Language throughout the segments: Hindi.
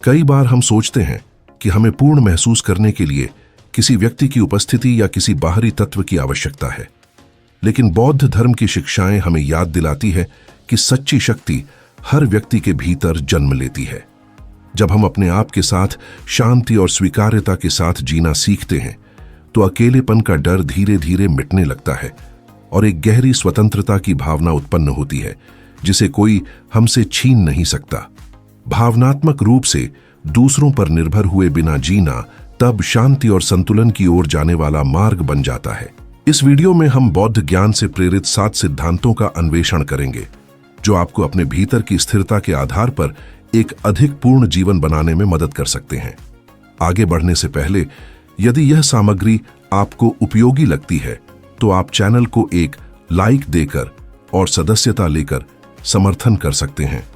कई बार हम सोचते हैं कि हमें पूर्ण महसूस करने के लिए किसी व्यक्ति की उपस्थिति या किसी बाहरी तत्व की आवश्यकता है, लेकिन बौद्ध धर्म की शिक्षाएं हमें याद दिलाती है कि सच्ची शक्ति हर व्यक्ति के भीतर जन्म लेती है। जब हम अपने आप के साथ शांति और स्वीकार्यता के साथ जीना सीखते हैं तो अकेलेपन का डर धीरे धीरे मिटने लगता है और एक गहरी स्वतंत्रता की भावना उत्पन्न होती है जिसे कोई हमसे छीन नहीं सकता। भावनात्मक रूप से दूसरों पर निर्भर हुए बिना जीना तब शांति और संतुलन की ओर जाने वाला मार्ग बन जाता है। इस वीडियो में हम बौद्ध ज्ञान से प्रेरित 7 सिद्धांतों का अन्वेषण करेंगे जो आपको अपने भीतर की स्थिरता के आधार पर एक अधिक पूर्ण जीवन बनाने में मदद कर सकते हैं। आगे बढ़ने से पहले यदि यह सामग्री आपको उपयोगी लगती है तो आप चैनल को एक लाइक देकर और सदस्यता लेकर समर्थन कर सकते हैं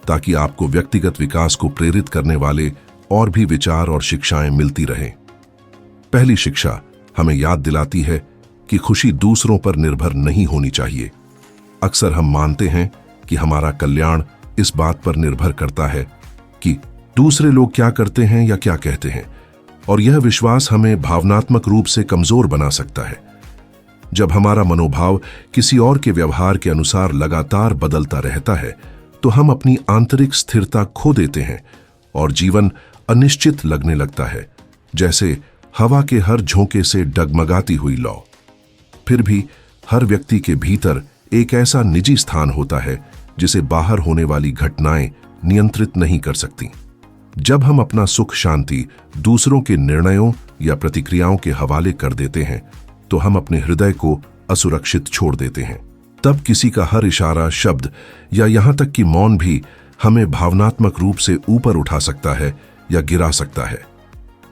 ताकि आपको व्यक्तिगत विकास को प्रेरित करने वाले और भी विचार और शिक्षाएं मिलती रहें। पहली शिक्षा हमें याद दिलाती है कि खुशी दूसरों पर निर्भर नहीं होनी चाहिए। अक्सर हम मानते हैं कि हमारा कल्याण इस बात पर निर्भर करता है कि दूसरे लोग क्या करते हैं या क्या कहते हैं, और यह विश्वास हमें भावनात्मक रूप से कमजोर बना सकता है। जब हमारा मनोभाव किसी और के व्यवहार के अनुसार लगातार बदलता रहता है तो हम अपनी आंतरिक स्थिरता खो देते हैं और जीवन अनिश्चित लगने लगता है, जैसे हवा के हर झोंके से डगमगाती हुई लौ। फिर भी हर व्यक्ति के भीतर एक ऐसा निजी स्थान होता है जिसे बाहर होने वाली घटनाएं नियंत्रित नहीं कर सकती। जब हम अपना सुख शांति दूसरों के निर्णयों या प्रतिक्रियाओं के हवाले कर देते हैं तो हम अपने हृदय को असुरक्षित छोड़ देते हैं। तब किसी का हर इशारा, शब्द या यहां तक कि मौन भी हमें भावनात्मक रूप से ऊपर उठा सकता है या गिरा सकता है।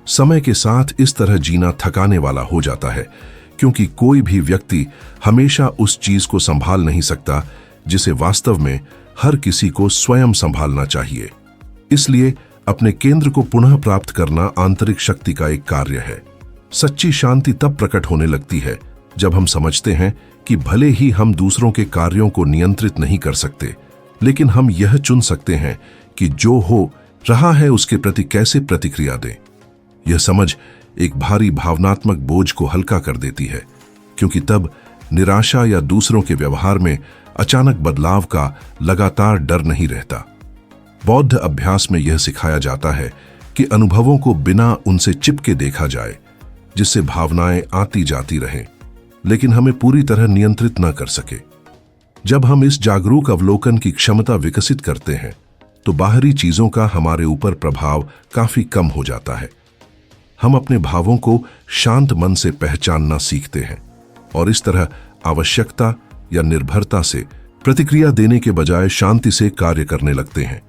समय के साथ इस तरह जीना थकाने वाला हो जाता है क्योंकि कोई भी व्यक्ति हमेशा उस चीज को संभाल नहीं सकता जिसे वास्तव में हर किसी को स्वयं संभालना चाहिए। इसलिए अपने केंद्र को पुनः प्राप्त करना आंतरिक शक्ति का एक कार्य है। सच्ची शांति तब प्रकट होने लगती है जब हम समझते हैं कि भले ही हम दूसरों के कार्यों को नियंत्रित नहीं कर सकते, लेकिन हम यह चुन सकते हैं कि जो हो रहा है उसके प्रति कैसे प्रतिक्रिया दें। यह समझ एक भारी भावनात्मक बोझ को हल्का कर देती है क्योंकि तब निराशा या दूसरों के व्यवहार में अचानक बदलाव का लगातार डर नहीं रहता। बौद्ध अभ्यास में यह सिखाया जाता है कि अनुभवों को बिना उनसे चिपके देखा जाए, जिससे भावनाएं आती जाती रहें लेकिन हमें पूरी तरह नियंत्रित न कर सके। जब हम इस जागरूक अवलोकन की क्षमता विकसित करते हैं तो बाहरी चीजों का हमारे ऊपर प्रभाव काफी कम हो जाता है। हम अपने भावों को शांत मन से पहचानना सीखते हैं और इस तरह आवश्यकता या निर्भरता से प्रतिक्रिया देने के बजाय शांति से कार्य करने लगते हैं।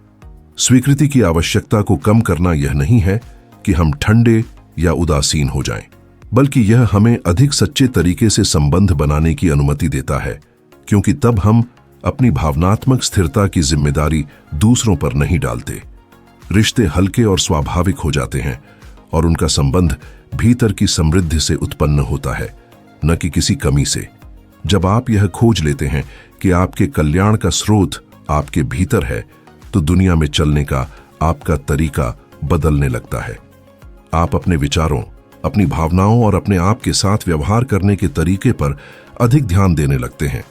स्वीकृति की आवश्यकता को कम करना यह नहीं है कि हम ठंडे या उदासीन हो जाएं, बल्कि यह हमें अधिक सच्चे तरीके से संबंध बनाने की अनुमति देता है क्योंकि तब हम अपनी भावनात्मक स्थिरता की जिम्मेदारी दूसरों पर नहीं डालते। रिश्ते हल्के और स्वाभाविक हो जाते हैं और उनका संबंध भीतर की समृद्धि से उत्पन्न होता है, न कि किसी कमी से। जब आप यह खोज लेते हैं कि आपके कल्याण का स्रोत आपके भीतर है तो दुनिया में चलने का आपका तरीका बदलने लगता है। आप अपने विचारों, अपनी भावनाओं और अपने आप के साथ व्यवहार करने के तरीके पर अधिक ध्यान देने लगते हैं।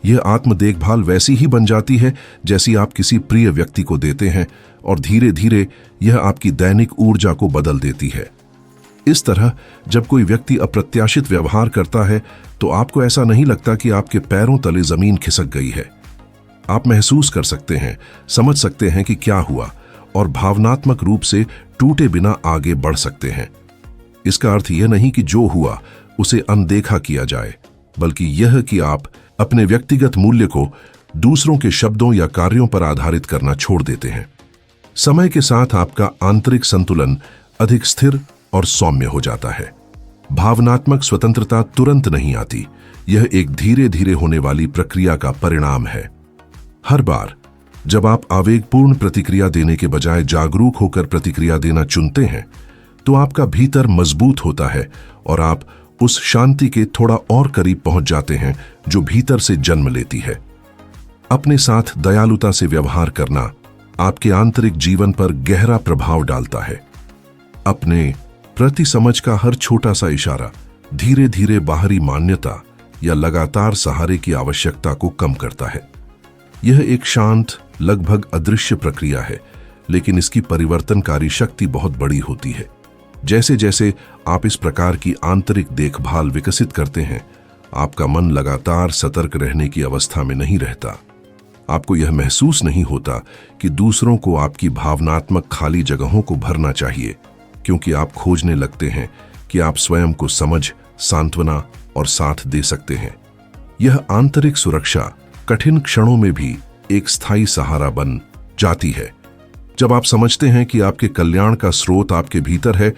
यह आत्म देखभाल वैसी ही बन जाती है जैसी आप किसी प्रिय व्यक्ति को देते हैं और धीरे धीरे यह आपकी दैनिक ऊर्जा को बदल देती है। इस तरह जब कोई व्यक्ति अप्रत्याशित व्यवहार करता है तो आपको ऐसा नहीं लगता कि आपके पैरों तले जमीन खिसक गई है। आप महसूस कर सकते हैं, समझ सकते हैं कि क्या हुआ और भावनात्मक रूप से टूटे बिना आगे बढ़ सकते हैं। इसका अर्थ यह नहीं कि जो हुआ उसे अनदेखा किया जाए, बल्कि यह कि आप अपने व्यक्तिगत मूल्य को दूसरों के शब्दों या कार्यों पर आधारित करना छोड़ देते हैं। समय के साथ आपका आंतरिक संतुलन अधिक स्थिर और सौम्य हो जाता है। भावनात्मक स्वतंत्रता तुरंत नहीं आती, यह एक धीरे धीरे होने वाली प्रक्रिया का परिणाम है। हर बार जब आप आवेगपूर्ण प्रतिक्रिया देने के बजाय जागरूक होकर प्रतिक्रिया देना चुनते हैं तो आपका भीतर मजबूत होता है और आप उस शांति के थोड़ा और करीब पहुंच जाते हैं जो भीतर से जन्म लेती है। अपने साथ दयालुता से व्यवहार करना आपके आंतरिक जीवन पर गहरा प्रभाव डालता है। अपने प्रति समझ का हर छोटा सा इशारा धीरे धीरे बाहरी मान्यता या लगातार सहारे की आवश्यकता को कम करता है। यह एक शांत, लगभग अदृश्य प्रक्रिया है, लेकिन इसकी परिवर्तनकारी शक्ति बहुत बड़ी होती है। जैसे जैसे आप इस प्रकार की आंतरिक देखभाल विकसित करते हैं, आपका मन लगातार सतर्क रहने की अवस्था में नहीं रहता। आपको यह महसूस नहीं होता कि दूसरों को आपकी भावनात्मक खाली जगहों को भरना चाहिए, क्योंकि आप खोजने लगते हैं कि आप स्वयं को समझ, सांत्वना और साथ दे सकते हैं। यह आंतरिक सुरक्षा कठिन क्षणों में भी एक स्थायी सहारा बन जाती है। जब आप समझते हैं कि आपके कल्याण का स्रोत आपके भीतर है,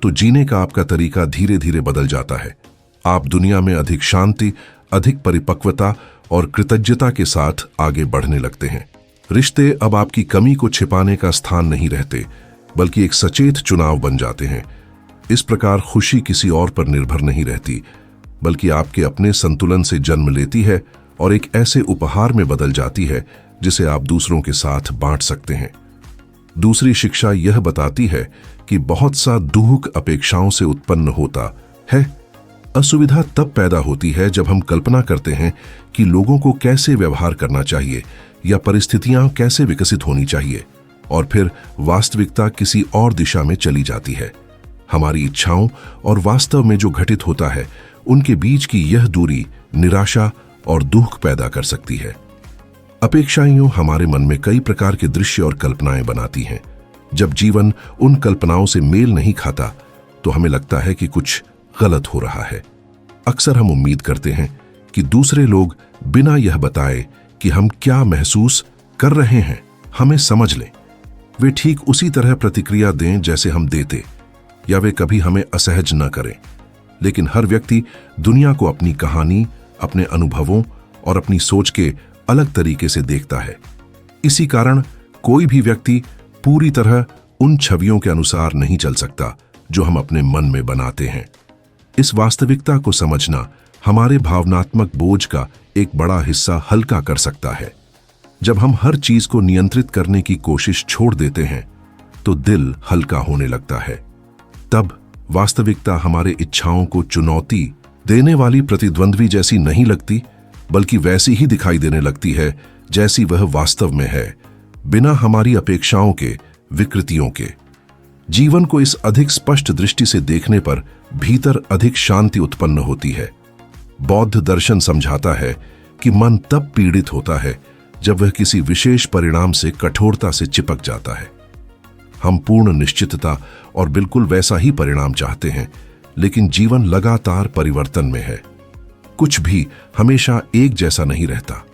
तो जीने का आपका तरीका धीरे धीरे बदल जाता है। आप दुनिया में अधिक शांति, अधिक परिपक्वता और कृतज्ञता के साथ आगे बढ़ने लगते हैं। रिश्ते अब आपकी कमी को छिपाने का स्थान नहीं रहते, बल्कि एक सचेत चुनाव बन जाते हैं। इस प्रकार खुशी किसी और पर निर्भर नहीं रहती, बल्कि आपके अपने संतुलन से जन्म लेती है और एक ऐसे उपहार में बदल जाती है जिसे आप दूसरों के साथ बांट सकते हैं। दूसरी शिक्षा यह बताती है कि बहुत सा दुख अपेक्षाओं से उत्पन्न होता है। असुविधा तब पैदा होती है जब हम कल्पना करते हैं कि लोगों को कैसे व्यवहार करना चाहिए या परिस्थितियां कैसे विकसित होनी चाहिए, और फिर वास्तविकता किसी और दिशा में चली जाती है। हमारी इच्छाओं और वास्तव में जो घटित होता है, उनके बीच की यह दूरी निराशा और दुख पैदा कर सकती है। अपेक्षाएं हमारे मन में कई प्रकार के दृश्य और कल्पनाएं बनाती हैं। जब जीवन उन कल्पनाओं से मेल नहीं खाता, तो हमें लगता है कि कुछ गलत हो रहा है। अक्सर हम उम्मीद करते हैं कि दूसरे लोग बिना यह बताए कि हम क्या महसूस कर रहे हैं, हमें समझ लें। वे ठीक उसी तरह प्रतिक्रिया दें जैसे हम देते, या वे कभी हमें असहज न करें। लेकिन हर व्यक्ति दुनिया को अपनी कहानी, अपने अनुभवों और अपनी सोच के अलग तरीके से देखता है। इसी कारण कोई भी व्यक्ति पूरी तरह उन छवियों के अनुसार नहीं चल सकता जो हम अपने मन में बनाते हैं। इस वास्तविकता को समझना हमारे भावनात्मक बोझ का एक बड़ा हिस्सा हल्का कर सकता है। जब हम हर चीज को नियंत्रित करने की कोशिश छोड़ देते हैं, तो दिल हल्का होने लगता है। तब वास्तविकता हमारे इच्छाओं को चुनौती देने वाली प्रतिद्वंद्वी जैसी नहीं लगती, बल्कि वैसी ही दिखाई देने लगती है जैसी वह वास्तव में है, बिना हमारी अपेक्षाओं के, विकृतियों के। जीवन को इस अधिक स्पष्ट दृष्टि से देखने पर भीतर अधिक शांति उत्पन्न होती है। बौद्ध दर्शन समझाता है कि मन तब पीड़ित होता है जब वह किसी विशेष परिणाम से कठोरता से चिपक जाता है। हम पूर्ण निश्चितता और बिल्कुल वैसा ही परिणाम चाहते हैं, लेकिन जीवन लगातार परिवर्तन में है। कुछ भी हमेशा एक जैसा नहीं रहता।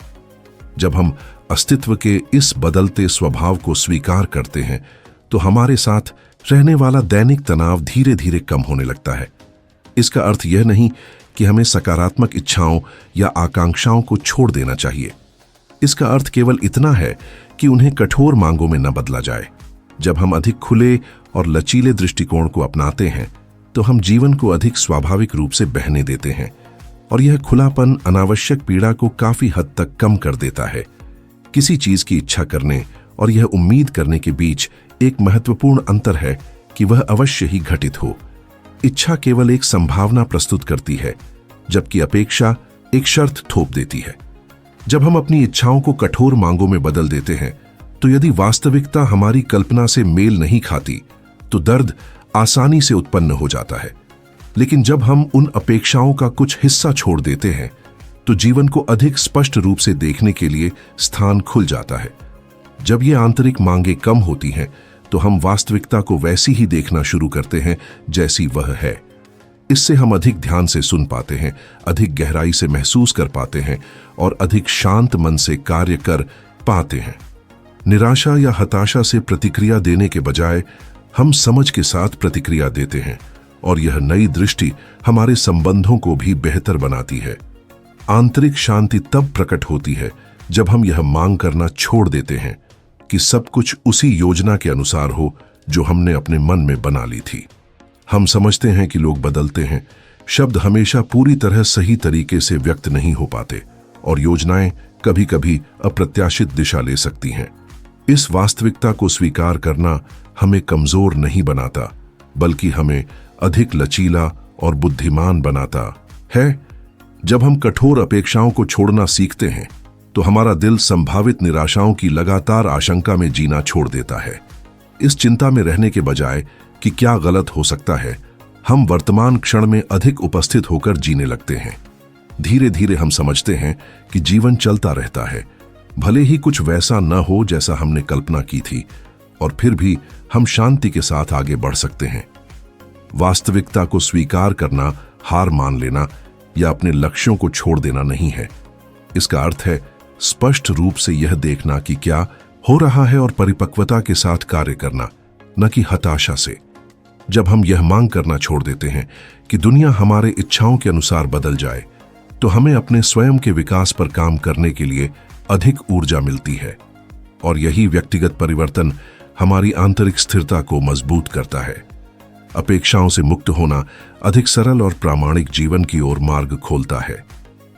जब हम अस्तित्व के इस बदलते स्वभाव को स्वीकार करते हैं, तो हमारे साथ रहने वाला दैनिक तनाव धीरे धीरे कम होने लगता है। इसका अर्थ यह नहीं कि हमें सकारात्मक इच्छाओं या आकांक्षाओं को छोड़ देना चाहिए। इसका अर्थ केवल इतना है कि उन्हें कठोर मांगों में न बदला जाए। जब हम अधिक खुले और लचीले दृष्टिकोण को अपनाते हैं, तो हम जीवन को अधिक स्वाभाविक रूप से बहने देते हैं, और यह खुलापन अनावश्यक पीड़ा को काफी हद तक कम कर देता है। किसी चीज की इच्छा करने और यह उम्मीद करने के बीच एक महत्वपूर्ण अंतर है कि वह अवश्य ही घटित हो। इच्छा केवल एक संभावना प्रस्तुत करती है, जबकि अपेक्षा एक शर्त थोप देती है। जब हम अपनी इच्छाओं को कठोर मांगों में बदल देते हैं, तो यदि वास्तविकता हमारी कल्पना से मेल नहीं खाती, तो दर्द आसानी से उत्पन्न हो जाता है। लेकिन जब हम उन अपेक्षाओं का कुछ हिस्सा छोड़ देते हैं, तो जीवन को अधिक स्पष्ट रूप से देखने के लिए स्थान खुल जाता है। जब ये आंतरिक मांगें कम होती हैं, तो हम वास्तविकता को वैसी ही देखना शुरू करते हैं जैसी वह है। इससे हम अधिक ध्यान से सुन पाते हैं, अधिक गहराई से महसूस कर पाते हैं और अधिक शांत मन से कार्य कर पाते हैं। निराशा या हताशा से प्रतिक्रिया देने के बजाय हम समझ के साथ प्रतिक्रिया देते हैं, और यह नई दृष्टि हमारे संबंधों को भी बेहतर बनाती है। आंतरिक शांति तब प्रकट होती है जब हम यह मांग करना छोड़ देते हैं कि सब कुछ उसी योजना के अनुसार हो जो हमने अपने मन में बना ली थी। हम समझते हैं कि लोग बदलते हैं, शब्द हमेशा पूरी तरह सही तरीके से व्यक्त नहीं हो पाते, और योजनाएं कभी-कभी अप्रत्याशित दिशा ले सकती हैं। इस वास्तविकता को स्वीकार करना हमें कमजोर नहीं बनाता, बल्कि हमें अधिक लचीला और बुद्धिमान बनाता है। जब हम कठोर अपेक्षाओं को छोड़ना सीखते हैं तो हमारा दिल संभावित निराशाओं की लगातार आशंका में जीना छोड़ देता है। इस चिंता में रहने के बजाय कि क्या गलत हो सकता है, हम वर्तमान क्षण में अधिक उपस्थित होकर जीने लगते हैं। धीरे धीरे हम समझते हैं कि जीवन चलता रहता है, भले ही कुछ वैसा न हो जैसा हमने कल्पना की थी, और फिर भी हम शांति के साथ आगे बढ़ सकते हैं। वास्तविकता को स्वीकार करना हार मान लेना या अपने लक्ष्यों को छोड़ देना नहीं है। इसका अर्थ है स्पष्ट रूप से यह देखना कि क्या हो रहा है और परिपक्वता के साथ कार्य करना, न कि हताशा से। जब हम यह मांग करना छोड़ देते हैं कि दुनिया हमारे इच्छाओं के अनुसार बदल जाए, तो हमें अपने स्वयं के विकास पर काम करने के लिए अधिक ऊर्जा मिलती है, और यही व्यक्तिगत परिवर्तन हमारी आंतरिक स्थिरता को मजबूत करता है। अपेक्षाओं से मुक्त होना अधिक सरल और प्रामाणिक जीवन की ओर मार्ग खोलता है।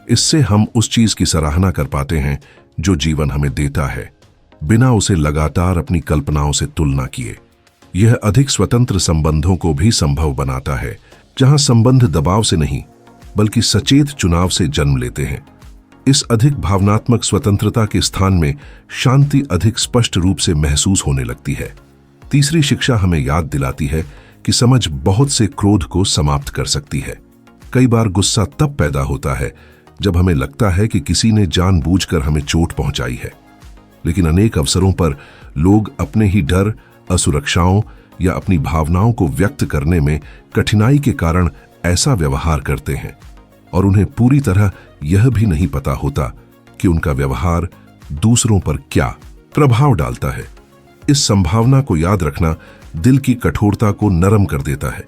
इससे हम उस चीज की सराहना कर पाते हैं जो जीवन हमें देता है, बिना उसे लगातार अपनी कल्पनाओं से तुलना किए। यह अधिक स्वतंत्र संबंधों को भी संभव बनाता है, जहां संबंध दबाव से नहीं बल्कि सचेत चुनाव से जन्म लेते हैं। इस अधिक भावनात्मक स्वतंत्रता के स्थान में शांति अधिक स्पष्ट रूप से महसूस होने लगती है। तीसरी शिक्षा हमें याद दिलाती है कि समझ बहुत से क्रोध को समाप्त कर सकती है। कई बार गुस्सा तब पैदा होता है जब हमें लगता है कि किसी ने जानबूझकर हमें चोट पहुंचाई है, लेकिन अनेक अवसरों पर लोग अपने ही डर, असुरक्षाओं या अपनी भावनाओं को व्यक्त करने में कठिनाई के कारण ऐसा व्यवहार करते हैं, और उन्हें पूरी तरह यह भी नहीं पता होता कि उनका व्यवहार दूसरों पर क्या प्रभाव डालता है। इस संभावना को याद रखना दिल की कठोरता को नरम कर देता है।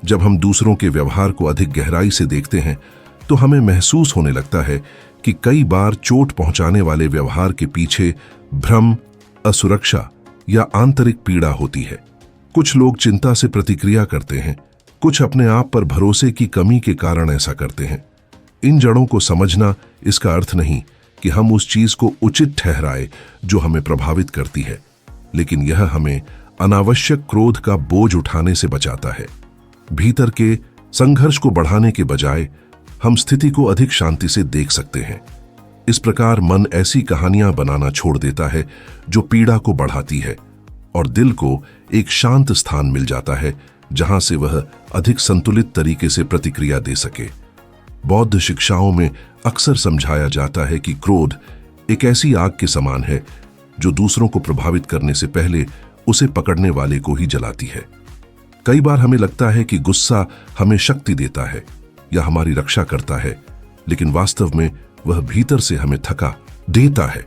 जब हम दूसरों के व्यवहार को अधिक गहराई से देखते हैं तो हमें महसूस होने लगता है कि कई बार चोट पहुंचाने वाले व्यवहार के पीछे भ्रम, असुरक्षा या आंतरिक पीड़ा होती है। कुछ लोग चिंता से प्रतिक्रिया करते हैं, कुछ अपने आप पर भरोसे की कमी के कारण ऐसा करते हैं। इन जड़ों को समझना इसका अर्थ नहीं कि हम उस चीज को उचित ठहराए जो हमें प्रभावित करती है, लेकिन यह हमें अनावश्यक क्रोध का बोझ उठाने से बचाता है। भीतर के संघर्ष को बढ़ाने के बजाय हम स्थिति को अधिक शांति से देख सकते हैं। इस प्रकार मन ऐसी कहानियां बनाना छोड़ देता है जो पीड़ा को बढ़ाती है, और दिल को एक शांत स्थान मिल जाता है जहां से वह अधिक संतुलित तरीके से प्रतिक्रिया दे सके। बौद्ध शिक्षाओं में अक्सर समझाया जाता है कि क्रोध एक ऐसी आग के समान है जो दूसरों को प्रभावित करने से पहले उसे पकड़ने वाले को ही जलाती है। कई बार हमें लगता है कि गुस्सा हमें शक्ति देता है या हमारी रक्षा करता है, लेकिन वास्तव में वह भीतर से हमें थका देता है।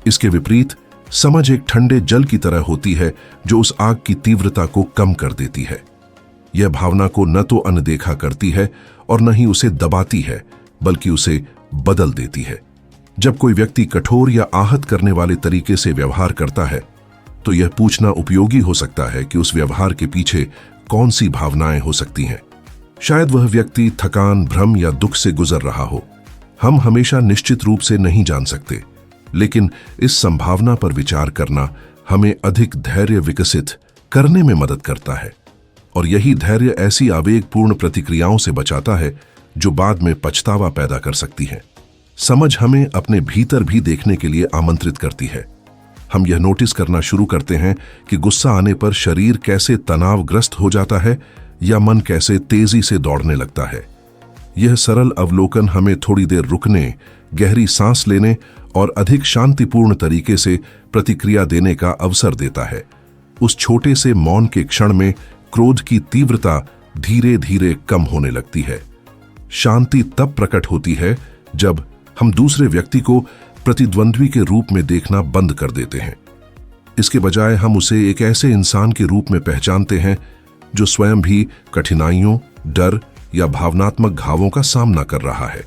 इसके विपरीत समझ एक ठंडे जल की तरह होती है जो उस आग की तीव्रता को कम कर देती है। यह भावना को न तो अनदेखा करती है और न ही उसे दबाती है, बल्कि उसे बदल देती है। जब कोई व्यक्ति कठोर या आहत करने वाले तरीके से व्यवहार करता है तो यह पूछना उपयोगी हो सकता है कि उस व्यवहार के पीछे कौन सी भावनाएं हो सकती हैं। शायद वह व्यक्ति थकान, भ्रम या दुख से गुजर रहा हो। हम हमेशा निश्चित रूप से नहीं जान सकते, लेकिन इस संभावना पर विचार करना हमें अधिक धैर्य विकसित करने में मदद करता है, और यही धैर्य ऐसी आवेगपूर्ण प्रतिक्रियाओं से बचाता है जो बाद में पछतावा पैदा कर सकती है। समझ हमें अपने भीतर भी देखने के लिए आमंत्रित करती है। हम यह नोटिस करना शुरू करते हैं कि गुस्सा आने पर शरीर कैसे तनावग्रस्त हो जाता है या मन कैसे तेजी से दौड़ने लगता है। यह सरल अवलोकन हमें थोड़ी देर रुकने, गहरी सांस लेने और अधिक शांतिपूर्ण तरीके से प्रतिक्रिया देने का अवसर देता है। उस छोटे से मौन के क्षण में क्रोध की तीव्रता धीरे धीरे कम होने लगती है। शांति तब प्रकट होती है जब हम दूसरे व्यक्ति को प्रतिद्वंद्वी के रूप में देखना बंद कर देते हैं। इसके बजाय हम उसे एक ऐसे इंसान के रूप में पहचानते हैं जो स्वयं भी कठिनाइयों, डर या भावनात्मक घावों का सामना कर रहा है।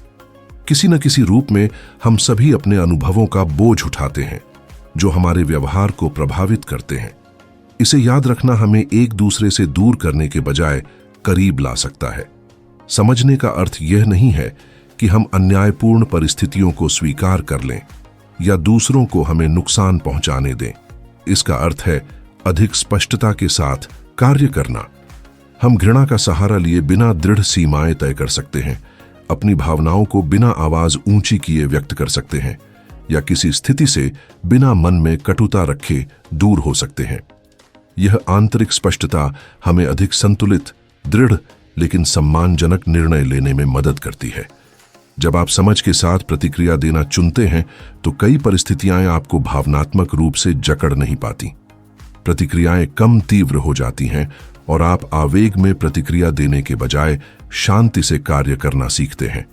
किसी न किसी रूप में हम सभी अपने अनुभवों का बोझ उठाते हैं जो हमारे व्यवहार को प्रभावित करते हैं। इसे याद रखना हमें एक दूसरे से दूर करने के बजाय करीब ला सकता है। समझने का अर्थ यह नहीं है कि हम अन्यायपूर्ण परिस्थितियों को स्वीकार कर लें या दूसरों को हमें नुकसान पहुंचाने दें। इसका अर्थ है अधिक स्पष्टता के साथ कार्य करना। हम घृणा का सहारा लिए बिना दृढ़ सीमाएं तय कर सकते हैं, अपनी भावनाओं को बिना आवाज ऊंची किए व्यक्त कर सकते हैं, या किसी स्थिति से बिना मन में कटुता रखे दूर हो सकते हैं। यह आंतरिक स्पष्टता हमें अधिक संतुलित, दृढ़ लेकिन सम्मानजनक निर्णय लेने में मदद करती है। जब आप समझ के साथ प्रतिक्रिया देना चुनते हैं तो कई परिस्थितियां आपको भावनात्मक रूप से जकड़ नहीं पाती। प्रतिक्रियाएं कम तीव्र हो जाती हैं और आप आवेग में प्रतिक्रिया देने के बजाय शांति से कार्य करना सीखते हैं।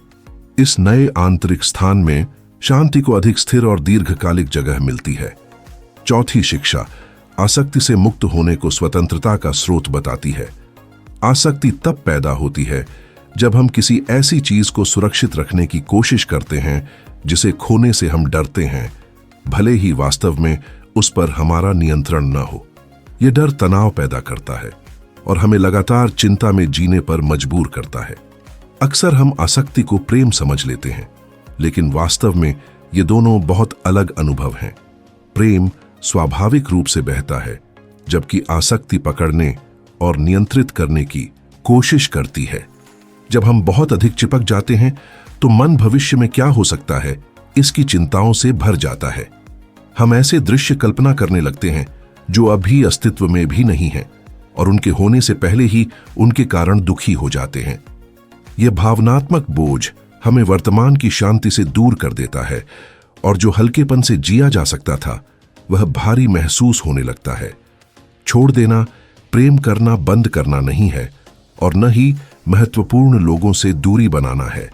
इस नए आंतरिक स्थान में शांति को अधिक स्थिर और दीर्घकालिक जगह मिलती है। चौथी शिक्षा आसक्ति से मुक्त होने को स्वतंत्रता का स्रोत बताती है। आसक्ति तब पैदा होती है जब हम किसी ऐसी चीज को सुरक्षित रखने की कोशिश करते हैं जिसे खोने से हम डरते हैं, भले ही वास्तव में उस पर हमारा नियंत्रण न हो। यह डर तनाव पैदा करता है और हमें लगातार चिंता में जीने पर मजबूर करता है। अक्सर हम आसक्ति को प्रेम समझ लेते हैं, लेकिन वास्तव में ये दोनों बहुत अलग अनुभव हैं। प्रेम स्वाभाविक रूप से बहता है, जबकि आसक्ति पकड़ने और नियंत्रित करने की कोशिश करती है। जब हम बहुत अधिक चिपक जाते हैं तो मन भविष्य में क्या हो सकता है इसकी चिंताओं से भर जाता है। हम ऐसे दृश्य कल्पना करने लगते हैं जो अभी अस्तित्व में भी नहीं हैं और उनके होने से पहले ही उनके कारण दुखी हो जाते हैं। यह भावनात्मक बोझ हमें वर्तमान की शांति से दूर कर देता है और जो हल्केपन से जिया जा सकता था वह भारी महसूस होने लगता है। छोड़ देना प्रेम करना बंद करना नहीं है और न ही महत्वपूर्ण लोगों से दूरी बनाना है,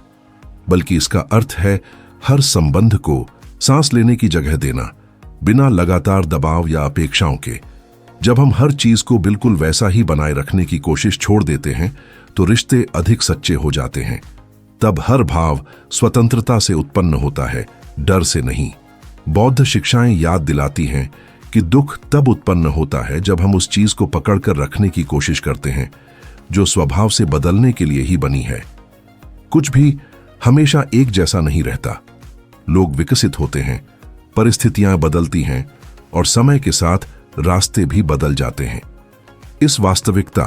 बल्कि इसका अर्थ है हर संबंध को सांस लेने की जगह देना, बिना लगातार दबाव या अपेक्षाओं के। जब हम हर चीज को बिल्कुल वैसा ही बनाए रखने की कोशिश छोड़ देते हैं तो रिश्ते अधिक सच्चे हो जाते हैं। तब हर भाव स्वतंत्रता से उत्पन्न होता है, डर से नहीं। बौद्ध शिक्षाएं याद दिलाती हैं कि दुख तब उत्पन्न होता है जब हम उस चीज को पकड़कर रखने की कोशिश करते हैं जो स्वभाव से बदलने के लिए ही बनी है। कुछ भी हमेशा एक जैसा नहीं रहता। लोग विकसित होते हैं, परिस्थितियां बदलती हैं और समय के साथ रास्ते भी बदल जाते हैं। इस वास्तविकता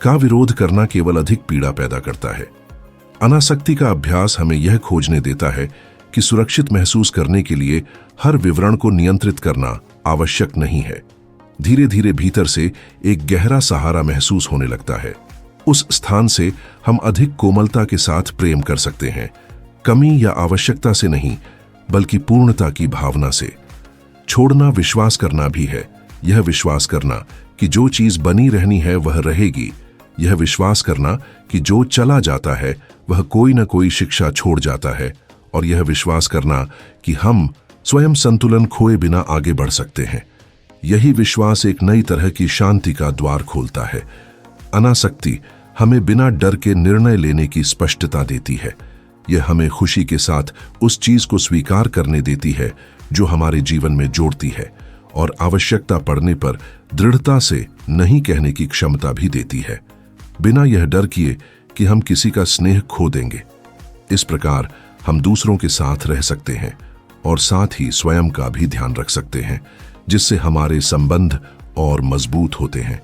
का विरोध करना केवल अधिक पीड़ा पैदा करता है। अनासक्ति का अभ्यास हमें यह खोजने देता है कि सुरक्षित महसूस करने के लिए हर विवरण को नियंत्रित करना आवश्यक नहीं है। धीरे धीरे भीतर से एक गहरा सहारा महसूस होने लगता है। उस स्थान से हम अधिक कोमलता के साथ प्रेम कर सकते हैं, कमी या आवश्यकता से नहीं, बल्कि पूर्णता की भावना से। छोड़ना विश्वास करना भी है। यह विश्वास करना कि जो चीज बनी रहनी है वह रहेगी। यह विश्वास करना कि जो चला जाता है वह कोई न कोई शिक्षा छोड़ जाता है। और यह विश्वास करना कि हम स्वयं संतुलन खोए बिना आगे बढ़ सकते हैं। यही विश्वास एक नई तरह की शांति का द्वार खोलता है। अनासक्ति हमें बिना डर के निर्णय लेने की स्पष्टता देती है। यह हमें खुशी के साथ उस चीज को स्वीकार करने देती है जो हमारे जीवन में जोड़ती है, और आवश्यकता पड़ने पर दृढ़ता से नहीं कहने की क्षमता भी देती है, बिना यह डर किए कि हम किसी का स्नेह खो देंगे। इस प्रकार हम दूसरों के साथ रह सकते हैं और साथ ही स्वयं का भी ध्यान रख सकते हैं, जिससे हमारे संबंध और मजबूत होते हैं।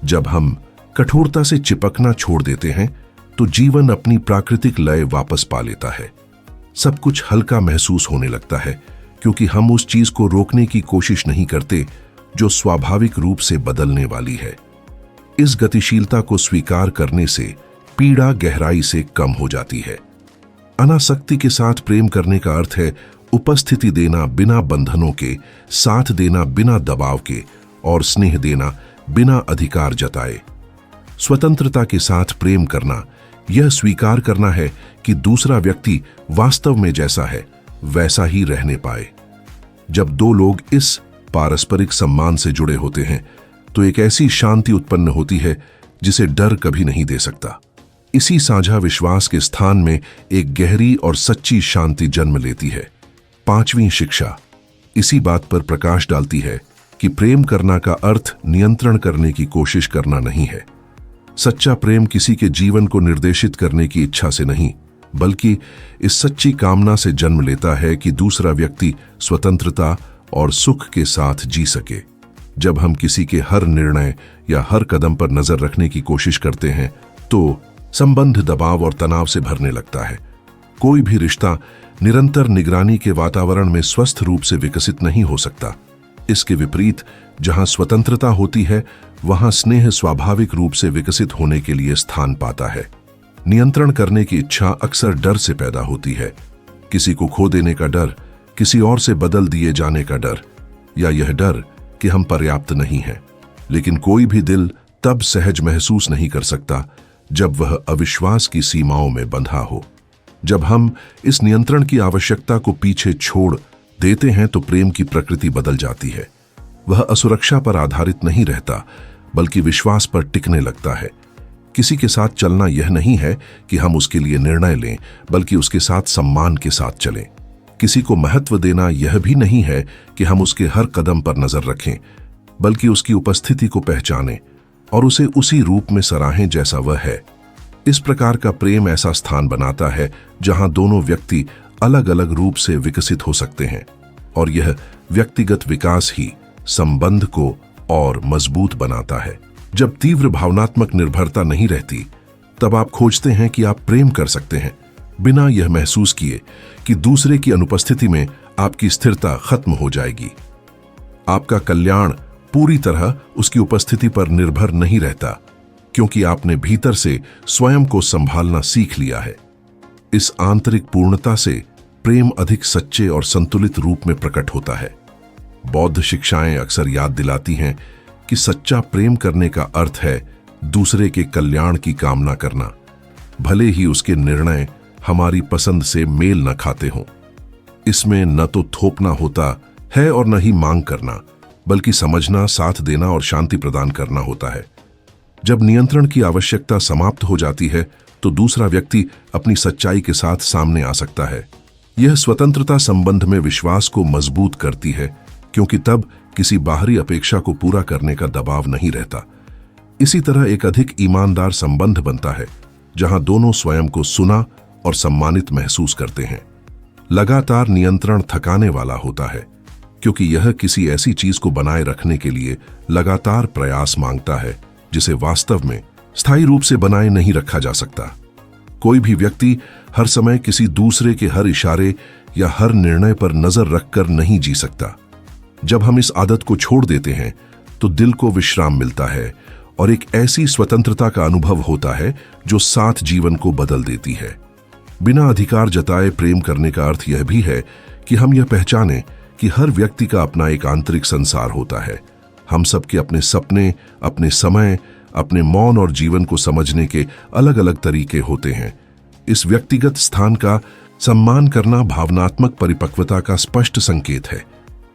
जब हम कठोरता से चिपकना छोड़ देते हैं तो जीवन अपनी प्राकृतिक लय वापस पा लेता है। सब कुछ हल्का महसूस होने लगता है क्योंकि हम उस चीज को रोकने की कोशिश नहीं करते जो स्वाभाविक रूप से बदलने वाली है। इस गतिशीलता को स्वीकार करने से पीड़ा गहराई से कम हो जाती है। अनासक्ति के साथ प्रेम करने का अर्थ है उपस्थिति देना बिना बंधनों के, साथ देना बिना दबाव के, और स्नेह देना बिना अधिकार जताए। स्वतंत्रता के साथ प्रेम करना यह स्वीकार करना है कि दूसरा व्यक्ति वास्तव में जैसा है वैसा ही रहने पाए। जब दो लोग इस पारस्परिक सम्मान से जुड़े होते हैं तो एक ऐसी शांति उत्पन्न होती है जिसे डर कभी नहीं दे सकता। इसी साझा विश्वास के स्थान में एक गहरी और सच्ची शांति जन्म लेती है। पांचवीं शिक्षा इसी बात पर प्रकाश डालती है कि प्रेम करना का अर्थ नियंत्रण करने की कोशिश करना नहीं है। सच्चा प्रेम किसी के जीवन को निर्देशित करने की इच्छा से नहीं, बल्कि इस सच्ची कामना से जन्म लेता है कि दूसरा व्यक्ति स्वतंत्रता और सुख के साथ जी सके। जब हम किसी के हर निर्णय या हर कदम पर नजर रखने की कोशिश करते हैं तो संबंध दबाव और तनाव से भरने लगता है। कोई भी रिश्ता निरंतर निगरानी के वातावरण में स्वस्थ रूप से विकसित नहीं हो सकता। इसके विपरीत, जहां स्वतंत्रता होती है वहां स्नेह स्वाभाविक रूप से विकसित होने के लिए स्थान पाता है। नियंत्रण करने की इच्छा अक्सर डर से पैदा होती है। किसी को खो देने का डर, किसी और से बदल दिए जाने का डर, या यह डर कि हम पर्याप्त नहीं हैं। लेकिन कोई भी दिल तब सहज महसूस नहीं कर सकता जब वह अविश्वास की सीमाओं में बंधा हो। जब हम इस नियंत्रण की आवश्यकता को पीछे छोड़ देते हैं तो प्रेम की प्रकृति बदल जाती है। वह असुरक्षा पर आधारित नहीं रहता, बल्कि विश्वास पर टिकने लगता है। किसी के साथ चलना यह नहीं है कि हम उसके लिए निर्णय लें, बल्कि उसके साथ सम्मान के साथ चलें। किसी को महत्व देना यह भी नहीं है कि हम उसके हर कदम पर नजर रखें, बल्कि उसकी उपस्थिति को पहचानें और उसे उसी रूप में सराहें जैसा वह है। इस प्रकार का प्रेम ऐसा स्थान बनाता है जहां दोनों व्यक्ति अलग अलग रूप से विकसित हो सकते हैं, और यह व्यक्तिगत विकास ही संबंध को और मजबूत बनाता है। जब तीव्र भावनात्मक निर्भरता नहीं रहती, तब आप खोजते हैं कि आप प्रेम कर सकते हैं बिना यह महसूस किए कि दूसरे की अनुपस्थिति में आपकी स्थिरता खत्म हो जाएगी। आपका कल्याण पूरी तरह उसकी उपस्थिति पर निर्भर नहीं रहता, क्योंकि आपने भीतर से स्वयं को संभालना सीख लिया है। इस आंतरिक पूर्णता से प्रेम अधिक सच्चे और संतुलित रूप में प्रकट होता है। बौद्ध शिक्षाएं अक्सर याद दिलाती हैं कि सच्चा प्रेम करने का अर्थ है दूसरे के कल्याण की कामना करना, भले ही उसके निर्णय हमारी पसंद से मेल न खाते हों। इसमें न तो थोपना होता है और न ही मांग करना, बल्कि समझना, साथ देना और शांति प्रदान करना होता है। जब नियंत्रण की आवश्यकता समाप्त हो जाती है तो दूसरा व्यक्ति अपनी सच्चाई के साथ सामने आ सकता है। यह स्वतंत्रता संबंध में विश्वास को मजबूत करती है, क्योंकि तब किसी बाहरी अपेक्षा को पूरा करने का दबाव नहीं रहता। इसी तरह एक अधिक ईमानदार संबंध बनता है जहां दोनों स्वयं को सुना और सम्मानित महसूस करते हैं। लगातार नियंत्रण थकाने वाला होता है, क्योंकि यह किसी ऐसी चीज को बनाए रखने के लिए लगातार प्रयास मांगता है जिसे वास्तव में स्थायी रूप से बनाए नहीं रखा जा सकता। कोई भी व्यक्ति हर समय किसी दूसरे के हर इशारे या हर निर्णय पर नजर रखकर नहीं जी सकता। जब हम इस आदत को छोड़ देते हैं तो दिल को विश्राम मिलता है और एक ऐसी स्वतंत्रता का अनुभव होता है जो साथ जीवन को बदल देती है। बिना अधिकार जताए प्रेम करने का अर्थ यह भी है कि हम यह पहचानें कि हर व्यक्ति का अपना एक आंतरिक संसार होता है। हम सबके अपने सपने, अपने समय, अपने मौन और जीवन को समझने के अलग अलग तरीके होते हैं। इस व्यक्तिगत स्थान का सम्मान करना भावनात्मक परिपक्वता का स्पष्ट संकेत है।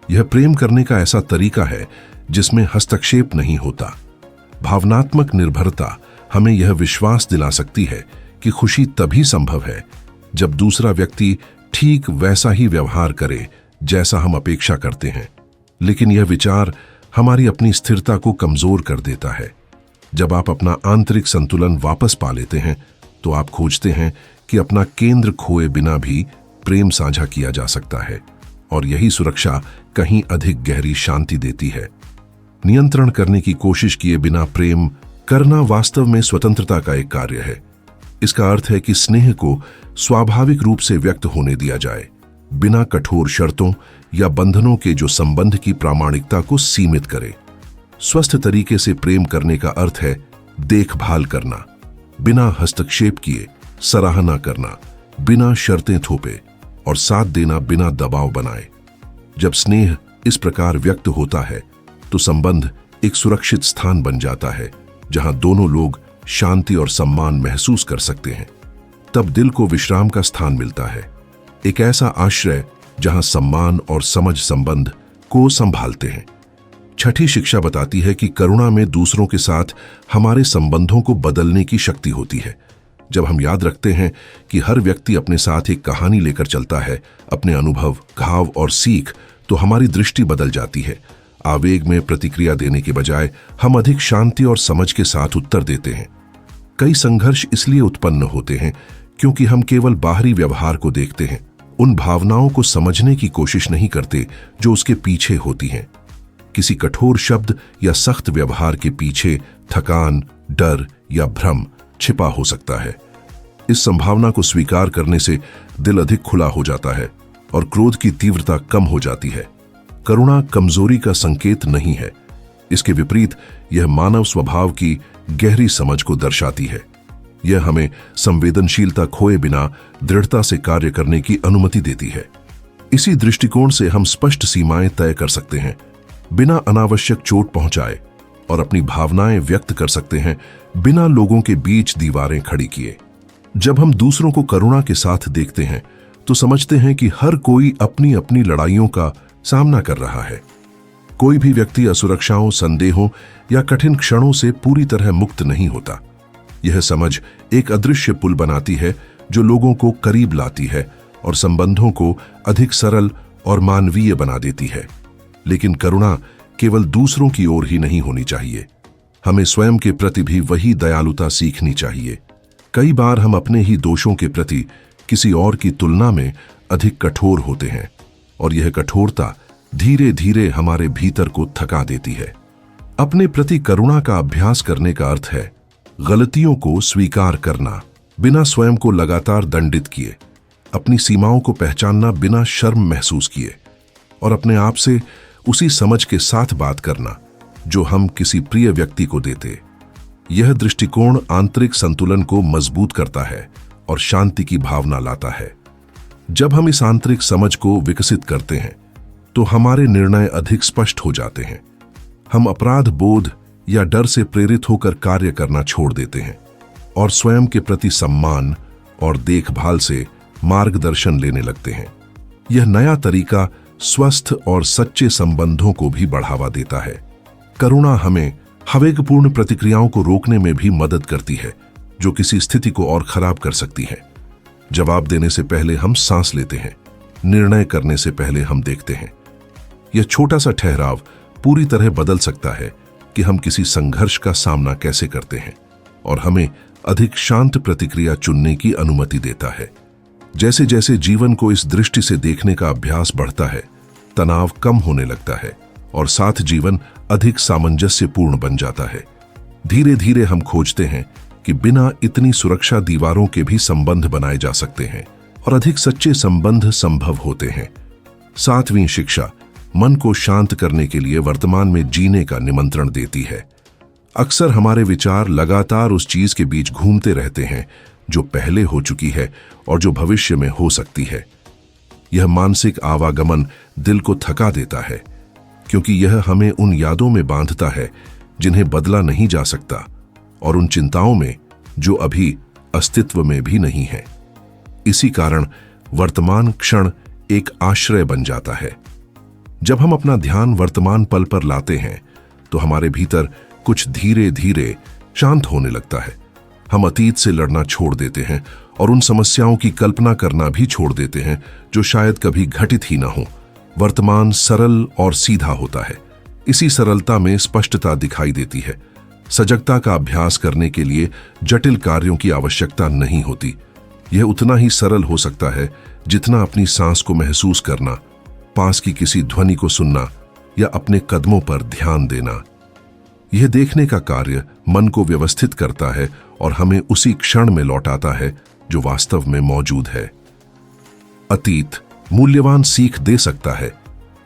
यह प्रेम करने का ऐसा तरीका है जिसमें हस्तक्षेप नहीं होता। भावनात्मक निर्भरता हमें यह विश्वास दिला सकती है कि खुशी तभी संभव है जब दूसरा व्यक्ति ठीक वैसा ही व्यवहार करे जैसा हम अपेक्षा करते हैं। लेकिन यह विचार हमारी अपनी स्थिरता को कमजोर कर देता है। जब आप अपना आंतरिक संतुलन वापस पा लेते हैं तो आप खोजते हैं कि अपना केंद्र खोए बिना भी प्रेम साझा किया जा सकता है, और यही सुरक्षा कहीं अधिक गहरी शांति देती है। नियंत्रण करने की कोशिश किए बिना प्रेम करना वास्तव में स्वतंत्रता का एक कार्य है। इसका अर्थ है कि स्नेह को स्वाभाविक रूप से व्यक्त होने दिया जाए, बिना कठोर शर्तों या बंधनों के जो संबंध की प्रामाणिकता को सीमित करे। स्वस्थ तरीके से प्रेम करने का अर्थ है देखभाल करना, बिना हस्तक्षेप किए, सराहना करना, बिना शर्तें थोपे, और साथ देना बिना दबाव बनाए। जब स्नेह इस प्रकार व्यक्त होता है तो संबंध एक सुरक्षित स्थान बन जाता है जहां दोनों लोग शांति और सम्मान महसूस कर सकते हैं। तब दिल को विश्राम का स्थान मिलता है, एक ऐसा आश्रय जहां सम्मान और समझ संबंध को संभालते हैं। छठी शिक्षा बताती है कि करुणा में दूसरों के साथ हमारे संबंधों को बदलने की शक्ति होती है। जब हम याद रखते हैं कि हर व्यक्ति अपने साथ एक कहानी लेकर चलता है, अपने अनुभव, घाव और सीख, तो हमारी दृष्टि बदल जाती है। आवेग में प्रतिक्रिया देने के बजाय हम अधिक शांति और समझ के साथ उत्तर देते हैं। कई संघर्ष इसलिए उत्पन्न होते हैं क्योंकि हम केवल बाहरी व्यवहार को देखते हैं, उन भावनाओं को समझने की कोशिश नहीं करते जो उसके पीछे होती हैं। किसी कठोर शब्द या सख्त व्यवहार के पीछे थकान, डर या भ्रम छिपा हो सकता है। इस संभावना को स्वीकार करने से दिल अधिक खुला हो जाता है और क्रोध की तीव्रता कम हो जाती है। करुणा कमजोरी का संकेत नहीं है, इसके विपरीत यह मानव स्वभाव की गहरी समझ को दर्शाती है। यह हमें संवेदनशीलता खोए बिना दृढ़ता से कार्य करने की अनुमति देती है। इसी दृष्टिकोण से हम स्पष्ट सीमाएं तय कर सकते हैं, बिना अनावश्यक चोट पहुंचाए, और अपनी भावनाएं व्यक्त कर सकते हैं बिना लोगों के बीच दीवारें खड़ी किए। जब हम दूसरों को करुणा के साथ देखते हैं तो समझते हैं कि हर कोई अपनी अपनी लड़ाइयों का सामना कर रहा है। कोई भी व्यक्ति असुरक्षाओं, संदेहों या कठिन क्षणों से पूरी तरह मुक्त नहीं होता। यह समझ एक अदृश्य पुल बनाती है जो लोगों को करीब लाती है और संबंधों को अधिक सरल और मानवीय बना देती है। लेकिन करुणा केवल दूसरों की ओर ही नहीं होनी चाहिए, हमें स्वयं के प्रति भी वही दयालुता सीखनी चाहिए। कई बार हम अपने ही दोषों के प्रति किसी और की तुलना में अधिक कठोर होते हैं और यह कठोरता धीरे धीरे हमारे भीतर को थका देती है। अपने प्रति करुणा का अभ्यास करने का अर्थ है गलतियों को स्वीकार करना बिना स्वयं को लगातार दंडित किए, अपनी सीमाओं को पहचानना बिना शर्म महसूस किए, और अपने आप से उसी समझ के साथ बात करना जो हम किसी प्रिय व्यक्ति को देते। यह दृष्टिकोण आंतरिक संतुलन को मजबूत करता है और शांति की भावना लाता है। जब हम इस आंतरिक समझ को विकसित करते हैं तो हमारे निर्णय अधिक स्पष्ट हो जाते हैं। हम अपराध बोध या डर से प्रेरित होकर कार्य करना छोड़ देते हैं और स्वयं के प्रति सम्मान और देखभाल से मार्गदर्शन लेने लगते हैं। यह नया तरीका स्वस्थ और सच्चे संबंधों को भी बढ़ावा देता है। करुणा हमें आवेगपूर्ण प्रतिक्रियाओं को रोकने में भी मदद करती है जो किसी स्थिति को और खराब कर सकती है। जवाब देने से पहले हम सांस लेते हैं, निर्णय करने से पहले हम देखते हैं। यह छोटा सा ठहराव पूरी तरह बदल सकता है कि हम किसी संघर्ष का सामना कैसे करते हैं और हमें अधिक शांत प्रतिक्रिया चुनने की अनुमति देता है। जैसे जैसे जीवन को इस दृष्टि से देखने का अभ्यास बढ़ता है, तनाव कम होने लगता है और साथ जीवन अधिक सामंजस्यपूर्ण बन जाता है। धीरे धीरे हम खोजते हैं कि बिना इतनी सुरक्षा दीवारों के भी संबंध बनाए जा सकते हैं और अधिक सच्चे संबंध संभव होते हैं। 7वीं शिक्षा मन को शांत करने के लिए वर्तमान में जीने का निमंत्रण देती है। अक्सर हमारे विचार लगातार उस चीज के बीच घूमते रहते हैं जो पहले हो चुकी है और जो भविष्य में हो सकती है। यह मानसिक आवागमन दिल को थका देता है क्योंकि यह हमें उन यादों में बांधता है जिन्हें बदला नहीं जा सकता और उन चिंताओं में जो अभी अस्तित्व में भी नहीं है। इसी कारण वर्तमान क्षण एक आश्रय बन जाता है। जब हम अपना ध्यान वर्तमान पल पर लाते हैं तो हमारे भीतर कुछ धीरे धीरे शांत होने लगता है। हम अतीत से लड़ना छोड़ देते हैं और उन समस्याओं की कल्पना करना भी छोड़ देते हैं जो शायद कभी घटित ही ना हो। वर्तमान सरल और सीधा होता है। इसी सरलता में स्पष्टता दिखाई देती है। सजगता का अभ्यास करने के लिए जटिल कार्यों की आवश्यकता नहीं होती। यह उतना ही सरल हो सकता है जितना अपनी सांस को महसूस करना, पास की किसी ध्वनि को सुनना या अपने कदमों पर ध्यान देना। यह देखने का कार्य मन को व्यवस्थित करता है और हमें उसी क्षण में लौटाता है जो वास्तव में मौजूद है। अतीत मूल्यवान सीख दे सकता है,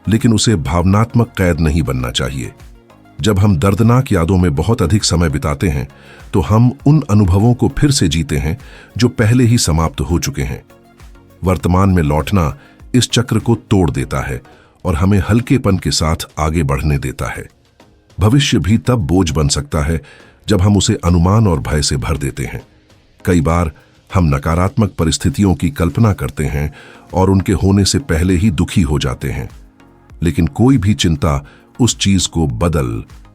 लेकिन उसे भावनात्मक कैद नहीं बनना चाहिए। जब हम दर्दनाक यादों में बहुत अधिक समय बिताते हैं तो हम उन अनुभवों को फिर से जीते हैं जो पहले ही समाप्त हो चुके हैं। वर्तमान में लौटना इस चक्र को तोड़ देता है और हमें हल्केपन के साथ आगे बढ़ने देता है। भविष्य भी तब बोझ बन सकता है जब हम उसे अनुमान और भय से भर देते हैं। कई बार हम नकारात्मक परिस्थितियों की कल्पना करते हैं और उनके होने से पहले ही दुखी हो जाते हैं, लेकिन कोई भी चिंता उस चीज को बदल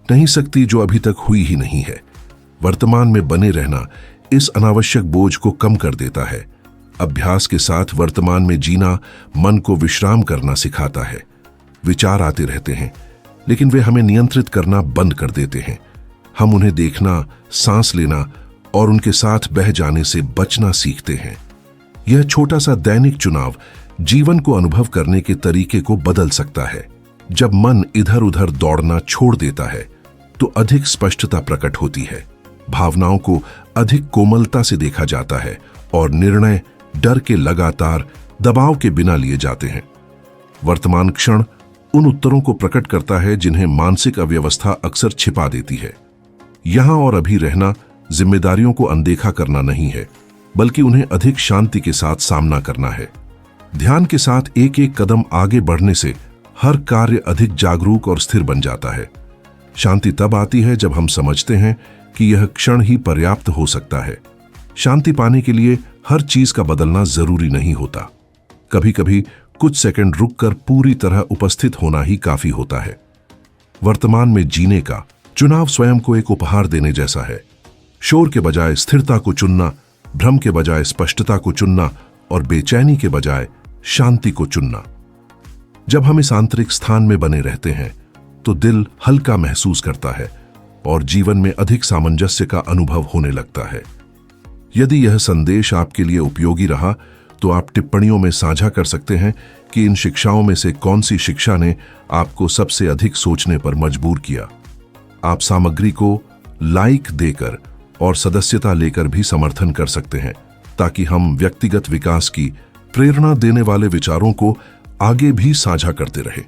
नहीं सकती जो अभी तक हुई ही नहीं है। वर्तमान में बने रहना इस अनावश्यक बोझ को कम कर देता है। अभ्यास के साथ वर्तमान में जीना मन को विश्राम करना सिखाता है। विचार आते रहते हैं, लेकिन वे हमें नियंत्रित करना बंद कर देते हैं। हम उन्हें देखना, सांस लेना और उनके साथ बह जाने से बचना सीखते हैं। यह छोटा सा दैनिक चुनाव जीवन को अनुभव करने के तरीके को बदल सकता है। जब मन इधर उधर दौड़ना छोड़ देता है तो अधिक स्पष्टता प्रकट होती है, भावनाओं को अधिक कोमलता से देखा जाता है और निर्णय डर के लगातार दबाव के बिना लिए जाते हैं। वर्तमान क्षण उन उत्तरों को प्रकट करता है जिन्हें मानसिक अव्यवस्था अक्सर छिपा देती है। यहां और अभी रहना जिम्मेदारियों को अनदेखा करना नहीं है, बल्कि उन्हें अधिक शांति के साथ सामना करना है। ध्यान के साथ एक एक कदम आगे बढ़ने से हर कार्य अधिक जागरूक और स्थिर बन जाता है। शांति तब आती है जब हम समझते हैं कि यह क्षण ही पर्याप्त हो सकता है। शांति पाने के लिए हर चीज का बदलना जरूरी नहीं होता। कभी कभी कुछ सेकंड रुककर पूरी तरह उपस्थित होना ही काफी होता है। वर्तमान में जीने का चुनाव स्वयं को एक उपहार देने जैसा है। शोर के बजाय स्थिरता को चुनना, भ्रम के बजाय स्पष्टता को चुनना और बेचैनी के बजाय शांति को चुनना। जब हम इस आंतरिक स्थान में बने रहते हैं तो दिल हल्का महसूस करता है और जीवन में अधिक सामंजस्य का अनुभव होने लगता है। यदि यह संदेश आपके लिए उपयोगी रहा तो आप टिप्पणियों में साझा कर सकते हैं कि इन शिक्षाओं में से कौन सी शिक्षा ने आपको सबसे अधिक सोचने पर मजबूर किया। आप सामग्री को लाइक देकर और सदस्यता लेकर भी समर्थन कर सकते हैं, ताकि हम व्यक्तिगत विकास की प्रेरणा देने वाले विचारों को आगे भी साझा करते रहें।